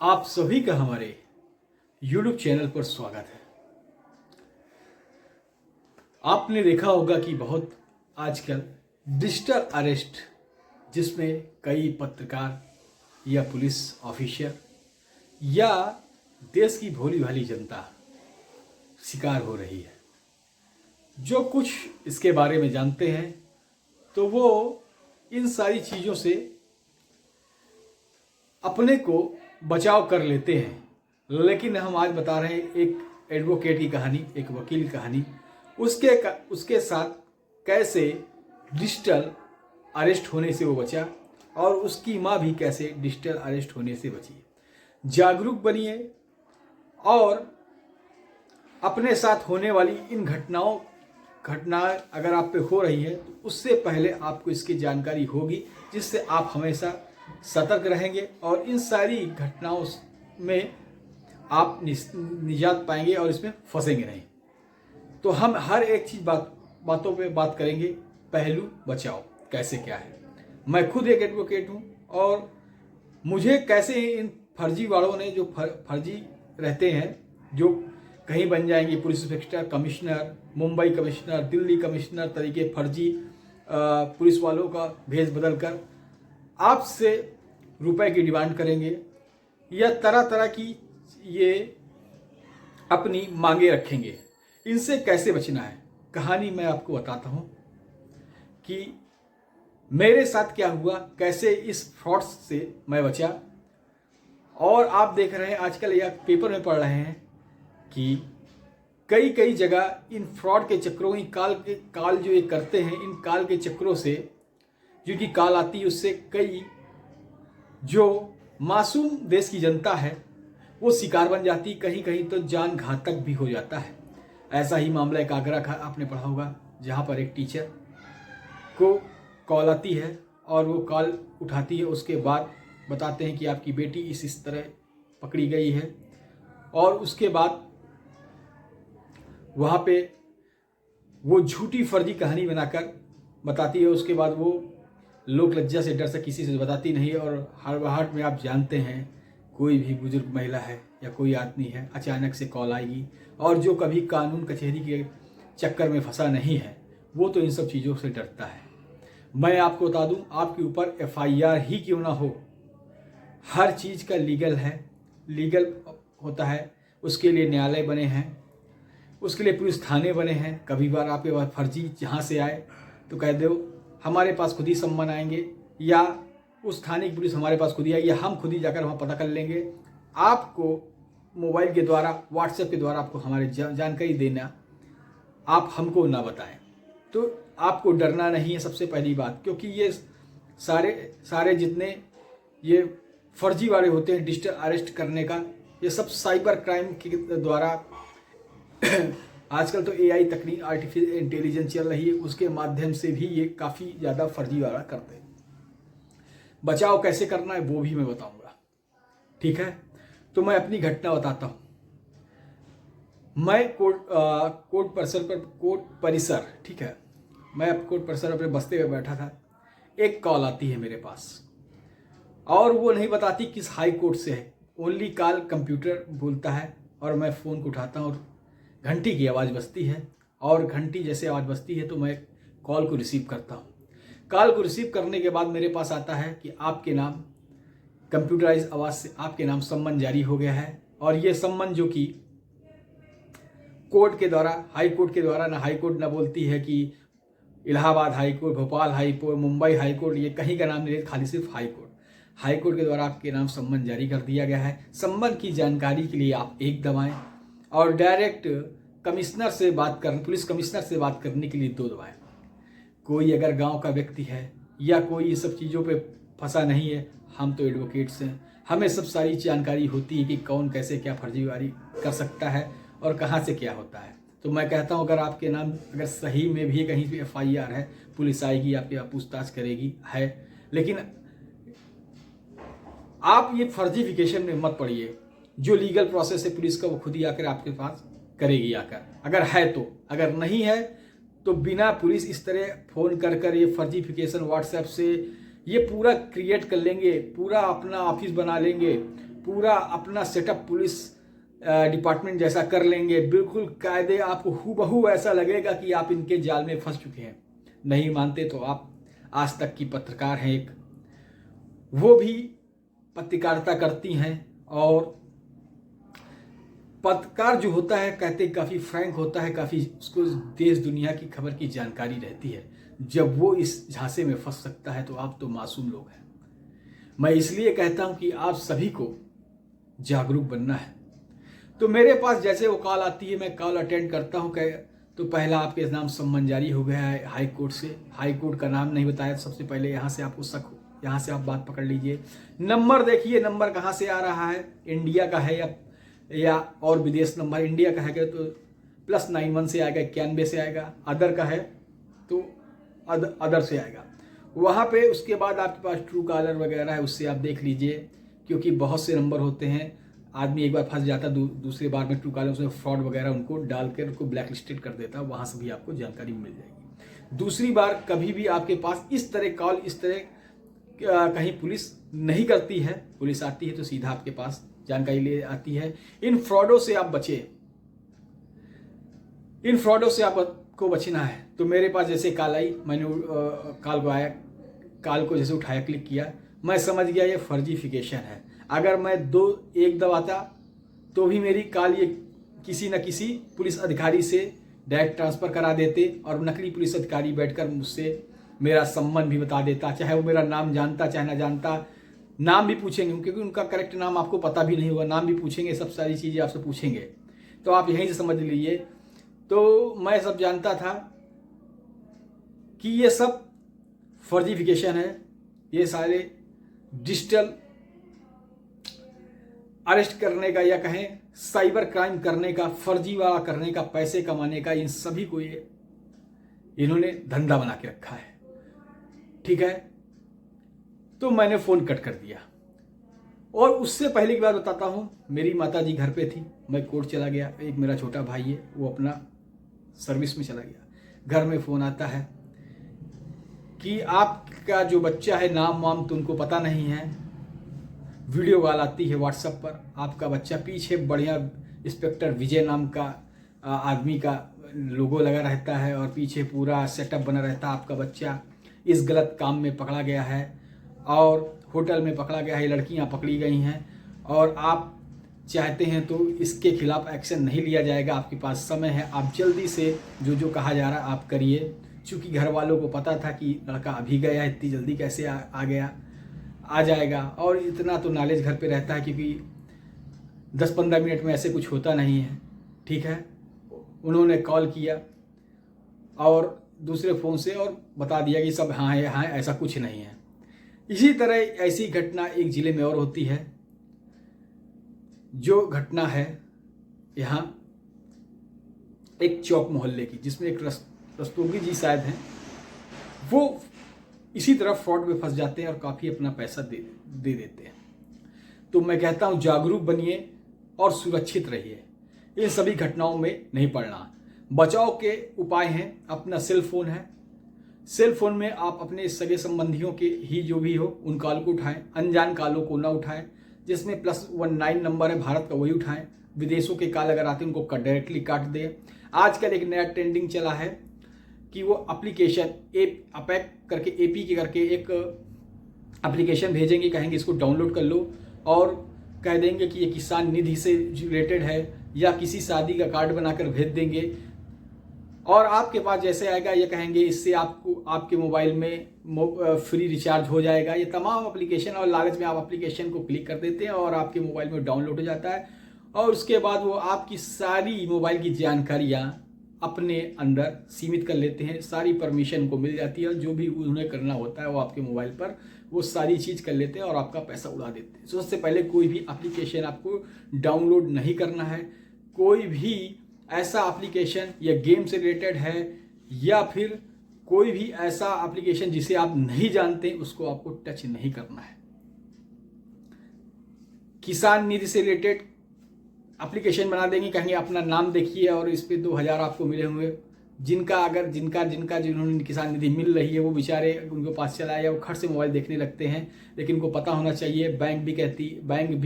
आप सभी का हमारे YouTube चैनल पर स्वागत है। आपने देखा होगा कि बहुत आजकल डिजिटल अरेस्ट, जिसमें कई पत्रकार या पुलिस ऑफिसर या देश की भोली भाली जनता शिकार हो रही है। जो कुछ इसके बारे में जानते हैं तो वो इन सारी चीज़ों से अपने को बचाव कर लेते हैं, लेकिन हम आज बता रहे हैं एक एडवोकेट की कहानी, एक वकील की कहानी। उसके साथ कैसे डिजिटल अरेस्ट होने से वो बचा और उसकी माँ भी कैसे डिजिटल अरेस्ट होने से बची। जागरूक बनिए और अपने साथ होने वाली इन घटनाएं अगर आप पे हो रही है तो उससे पहले आपको इसकी जानकारी होगी, जिससे आप हमेशा सतर्क रहेंगे और इन सारी घटनाओं में आप निजात पाएंगे और इसमें फंसेंगे नहीं। तो हम हर एक चीज़ बातों पे बात करेंगे। पहलू बचाओ कैसे क्या है। मैं खुद एक एडवोकेट हूँ और मुझे कैसे इन फर्जी वालों ने, जो फर्जी रहते हैं, जो कहीं बन जाएंगे police inspector, commissioner, Mumbai commissioner, Delhi commissioner तरीके फर्जी पुलिस वालों का भेष बदल कर आपसे रुपए की डिमांड करेंगे या तरह तरह की ये अपनी मांगे रखेंगे। इनसे कैसे बचना है, कहानी मैं आपको बताता हूँ कि मेरे साथ क्या हुआ, कैसे इस फ्रॉड से मैं बचा। और आप देख रहे हैं आजकल या पेपर में पढ़ रहे हैं कि कई जगह इन फ्रॉड के चक्रों की काल जो ये करते हैं, इन काल के चक्रों से जिनकी काल आती है उससे कई जो मासूम देश की जनता है वो शिकार बन जाती, कहीं कहीं तो जान घातक भी हो जाता है। ऐसा ही मामला एक आगरा का आपने पढ़ा होगा, जहाँ पर एक टीचर को कॉल आती है और वो कॉल उठाती है। उसके बाद बताते हैं कि आपकी बेटी इस तरह पकड़ी गई है और उसके बाद वहाँ पे वो झूठी फर्जी कहानी बनाकर बताती है। उसके बाद वो लोक लज्जा से, डर से किसी से बताती नहीं है। और हड़बड़ाहट में आप जानते हैं कोई भी बुजुर्ग महिला है या कोई आदमी है, अचानक से कॉल आएगी, और जो कभी कानून कचहरी के चक्कर में फंसा नहीं है वो तो इन सब चीज़ों से डरता है। मैं आपको बता दूं, आपके ऊपर FIR ही क्यों ना हो, हर चीज़ का लीगल होता है। उसके लिए न्यायालय बने हैं, उसके लिए पुलिस थाने बने हैं। कभी बार आपके पास फर्जी जहाँ से आए तो कह दो हमारे पास खुद ही सम्मन आएंगे, या उस थाने की पुलिस हमारे पास खुद ही आएगी, या हम खुद ही जाकर वहाँ पता कर लेंगे। आपको मोबाइल के द्वारा, व्हाट्सएप के द्वारा आपको हमारी जानकारी देना, आप हमको ना बताएं। तो आपको डरना नहीं है सबसे पहली बात, क्योंकि ये सारे जितने ये फर्जी वाले होते हैं डिजिटल अरेस्ट करने का, ये सब साइबर क्राइम के द्वारा आजकल तो AI तकनीक, आर्टिफिशियल इंटेलिजेंस चल रही है, उसके माध्यम से भी ये काफ़ी ज़्यादा फर्जी वाला करते हैं। बचाव कैसे करना है वो भी मैं बताऊंगा, ठीक है। तो मैं अपनी घटना बताता हूँ। मैं कोर्ट परिसर, ठीक है, मैं कोर्ट परिसर अपने बस्ते में बैठा था। एक कॉल आती है मेरे पास और वो नहीं बताती किस हाई कोर्ट से है, ओनली कॉल कंप्यूटर बोलता है और मैं फ़ोन को उठाता हूँ और घंटी की आवाज़ बजती है। और घंटी जैसे आवाज़ बजती है तो मैं कॉल को रिसीव करता हूँ। कॉल को रिसीव करने के बाद मेरे पास आता है कि आपके नाम, कंप्यूटराइज आवाज़ से आपके नाम सम्मन जारी हो गया है। और ये सम्मन जो कि कोर्ट के द्वारा, हाई कोर्ट के द्वारा, ना हाई कोर्ट ना बोलती है कि Allahabad high court, Bhopal high court, Mumbai high court, ये कहीं का नाम नहीं, खाली सिर्फ हाई कोर्ट के द्वारा आपके नाम सम्मन जारी कर दिया गया है। सम्मन की जानकारी के लिए आप 1 दबाएं और डायरेक्ट कमिश्नर से बात करने, पुलिस कमिश्नर से बात करने के लिए 2 दबाएं। कोई अगर गांव का व्यक्ति है या कोई ये सब चीज़ों पे फंसा नहीं है, हम तो एडवोकेट्स हैं, हमें सब सारी जानकारी होती है कि कौन कैसे क्या फर्जीवारी कर सकता है और कहाँ से क्या होता है। तो मैं कहता हूँ अगर आपके नाम अगर सही में भी कहीं पे FIR है, पुलिस आएगी, आपके पूछताछ करेगी है, लेकिन आप ये फर्जीफिकेशन में मत पड़िए। जो लीगल प्रोसेस है पुलिस का वो खुद ही आकर आपके पास करेगी आकर, अगर है तो। अगर नहीं है तो बिना पुलिस इस तरह फ़ोन कर ये फर्जीफिकेशन व्हाट्सएप से ये पूरा क्रिएट कर लेंगे, पूरा अपना ऑफिस बना लेंगे, पूरा अपना सेटअप पुलिस डिपार्टमेंट जैसा कर लेंगे, बिल्कुल कायदे, आपको हूबहू ऐसा लगेगा कि आप इनके जाल में फंस चुके हैं। नहीं मानते तो आप आज तक की पत्रकार हैं एक, वो भी पत्रकारिता करती हैं, और पत्रकार जो होता है कहते काफ़ी फ्रैंक होता है, काफ़ी उसको देश दुनिया की खबर की जानकारी रहती है। जब वो इस झांसे में फंस सकता है तो आप तो मासूम लोग हैं। मैं इसलिए कहता हूं कि आप सभी को जागरूक बनना है। तो मेरे पास जैसे वो कॉल आती है, मैं कॉल अटेंड करता हूं। तो पहला आपके नाम सम्मन जारी हो गया है हाई कोर्ट से। हाई कोर्ट का नाम नहीं बताया, तो सबसे पहले यहाँ से आपको शक हो, यहाँ से आप बात पकड़ लीजिए। नंबर देखिए, नंबर कहाँ से आ रहा है, इंडिया का है या और विदेश नंबर। इंडिया का है तो +91 से आएगा, 91 से आएगा। अदर का है तो अदर से आएगा वहाँ पे। उसके बाद आपके पास ट्रू कॉलर वगैरह है, उससे आप देख लीजिए, क्योंकि बहुत से नंबर होते हैं। आदमी एक बार फंस जाता, दूसरे बार में ट्रू कॉलर उसमें फ्रॉड वगैरह उनको डाल कर उनको ब्लैक लिस्टेड कर देता, वहाँ से भी आपको जानकारी मिल जाएगी। दूसरी बार कभी भी आपके पास इस तरह कॉल, इस तरह कहीं पुलिस नहीं करती है। पुलिस आती है तो सीधा आपके पास जानकारी ले आती है। इन फ्रॉडों से आप बचे, इन फ्रॉडों से आपको बचना है। तो मेरे पास जैसे कॉल आई, मैंने कॉल को जैसे उठाया, क्लिक किया, मैं समझ गया ये फर्जीफिकेशन है। अगर मैं एक दबाता तो भी मेरी कॉल ये किसी न किसी पुलिस अधिकारी से डायरेक्ट ट्रांसफ़र करा देते, और नकली पुलिस अधिकारी बैठकर मुझसे मेरा संबंध भी बता देता, चाहे वो मेरा नाम जानता चाहे ना जानता। नाम भी पूछेंगे क्योंकि उनका करेक्ट नाम आपको पता भी नहीं होगा, नाम भी पूछेंगे, सब सारी चीज़ें आपसे पूछेंगे। तो आप यहीं से समझ लीजिए। तो मैं सब जानता था कि ये सब फर्जीफिकेशन है, ये सारे डिजिटल अरेस्ट करने का, या कहें साइबर क्राइम करने का, फर्जीवाड़ा करने का, पैसे कमाने का, इन सभी को ये इन्होंने धंधा बना के रखा है। ठीक है, तो मैंने फ़ोन कट कर दिया। और उससे पहले की बात बताता हूँ, मेरी माता जी घर पे थी, मैं कोर्ट चला गया। एक मेरा छोटा भाई है, वो अपना सर्विस में चला गया। घर में फ़ोन आता है कि आपका जो बच्चा है, नाम वाम तुमको पता नहीं है। वीडियो कॉल आती है व्हाट्सएप पर, आपका बच्चा पीछे बढ़िया इंस्पेक्टर विजय नाम का आदमी का लोगो लगा रहता है, और पीछे पूरा सेटअप बना रहता है। आपका बच्चा इस गलत काम में पकड़ा गया है, और होटल में पकड़ा गया है, लड़कियां पकड़ी गई हैं, और आप चाहते हैं तो इसके खिलाफ एक्शन नहीं लिया जाएगा, आपके पास समय है, आप जल्दी से जो कहा जा रहा है आप करिए। चूँकि घर वालों को पता था कि लड़का अभी गया, इतनी जल्दी कैसे आ गया, आ जाएगा। और इतना तो नॉलेज घर पे रहता है, क्योंकि 10-15 मिनट में ऐसे कुछ होता नहीं है। ठीक है, उन्होंने कॉल किया और दूसरे फ़ोन से और बता दिया कि सब हाँ है, हाँ है, ऐसा कुछ नहीं है। इसी तरह ऐसी घटना एक ज़िले में और होती है। जो घटना है यहाँ एक चौक मोहल्ले की, जिसमें एक रस्तोगी जी शायद हैं, वो इसी तरह फ्रॉड में फंस जाते हैं और काफ़ी अपना पैसा दे देते हैं। तो मैं कहता हूँ जागरूक बनिए और सुरक्षित रहिए, इन सभी घटनाओं में नहीं पड़ना। बचाव के उपाय हैं, अपना सेल फोन है, सेल फोन में आप अपने सगे संबंधियों के ही जो भी हो उन कॉल को उठाएं, अनजान कॉलों को ना उठाएं। जिसमें +19 नंबर है भारत का वही उठाएं। विदेशों के कॉल अगर आते हैं उनको डायरेक्टली काट दें। आजकल एक नया ट्रेंडिंग चला है कि वो एप्लीकेशन अपैक करके APK करके एक एप्लीकेशन भेजेंगे, कहेंगे इसको डाउनलोड कर लो, और कह देंगे कि ये किसान निधि से रिलेटेड है, या किसी शादी का कार्ड बनाकर भेज देंगे, और आपके पास जैसे आएगा ये कहेंगे इससे आपको आपके मोबाइल में फ्री रिचार्ज हो जाएगा। ये तमाम एप्लीकेशन, और लालच में आप एप्लीकेशन को क्लिक कर देते हैं और आपके मोबाइल में डाउनलोड हो जाता है, और उसके बाद वो आपकी सारी मोबाइल की जानकारियाँ अपने अंदर सीमित कर लेते हैं। सारी परमिशन को मिल जाती है, और जो भी उन्हें करना होता है वो आपके मोबाइल पर वो सारी चीज़ कर लेते हैं और आपका पैसा उड़ा देते हैं। सबसे पहले कोई भी एप्लीकेशन आपको डाउनलोड नहीं करना है। कोई भी ऐसा एप्लीकेशन या गेम से रिलेटेड है, या फिर कोई भी ऐसा एप्लीकेशन जिसे आप नहीं जानते, उसको आपको टच नहीं करना है। किसान निधि से रिलेटेड एप्लीकेशन बना देंगे, कहेंगे अपना नाम देखिए और इस पे 2000 आपको मिले हुए, जिन्होंने किसान निधि मिल रही है वो बेचारे उनको पास चला या वो खट से मोबाइल देखने लगते हैं। लेकिन उनको पता होना चाहिए, बैंक भी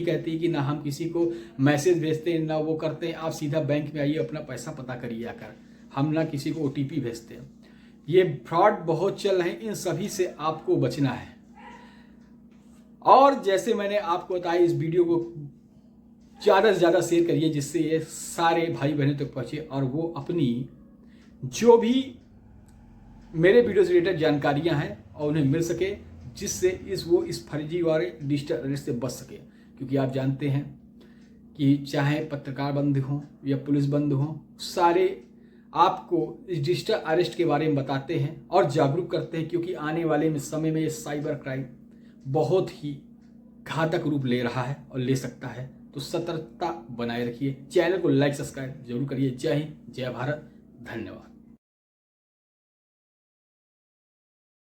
कहती है कि ना हम किसी को मैसेज भेजते हैं ना वो करते हैं, आप सीधा बैंक में आइए, अपना पैसा पता करिए आकर, हम ना किसी को OTP भेजते हैं। ये फ्रॉड बहुत चल रहे हैं, इन सभी से आपको बचना है। और जैसे मैंने आपको बताया, इस वीडियो को ज़्यादा से ज़्यादा शेयर करिए जिससे ये सारे भाई बहनों तक पहुँचे और वो अपनी जो भी मेरे वीडियो से रिलेटेड जानकारियां हैं और उन्हें मिल सके, जिससे वो इस फर्जी वाले डिजिटल अरेस्ट से बच सके। क्योंकि आप जानते हैं कि चाहे पत्रकार बंद हों या पुलिस बंद हों, सारे आपको इस डिजिटल अरेस्ट के बारे में बताते हैं और जागरूक करते हैं। क्योंकि आने वाले समय में ये साइबर क्राइम बहुत ही घातक रूप ले रहा है और ले सकता है। तो सतर्कता बनाए रखिए। चैनल को लाइक सब्सक्राइब जरूर करिए। जय हिंद, जय भारत, धन्यवाद।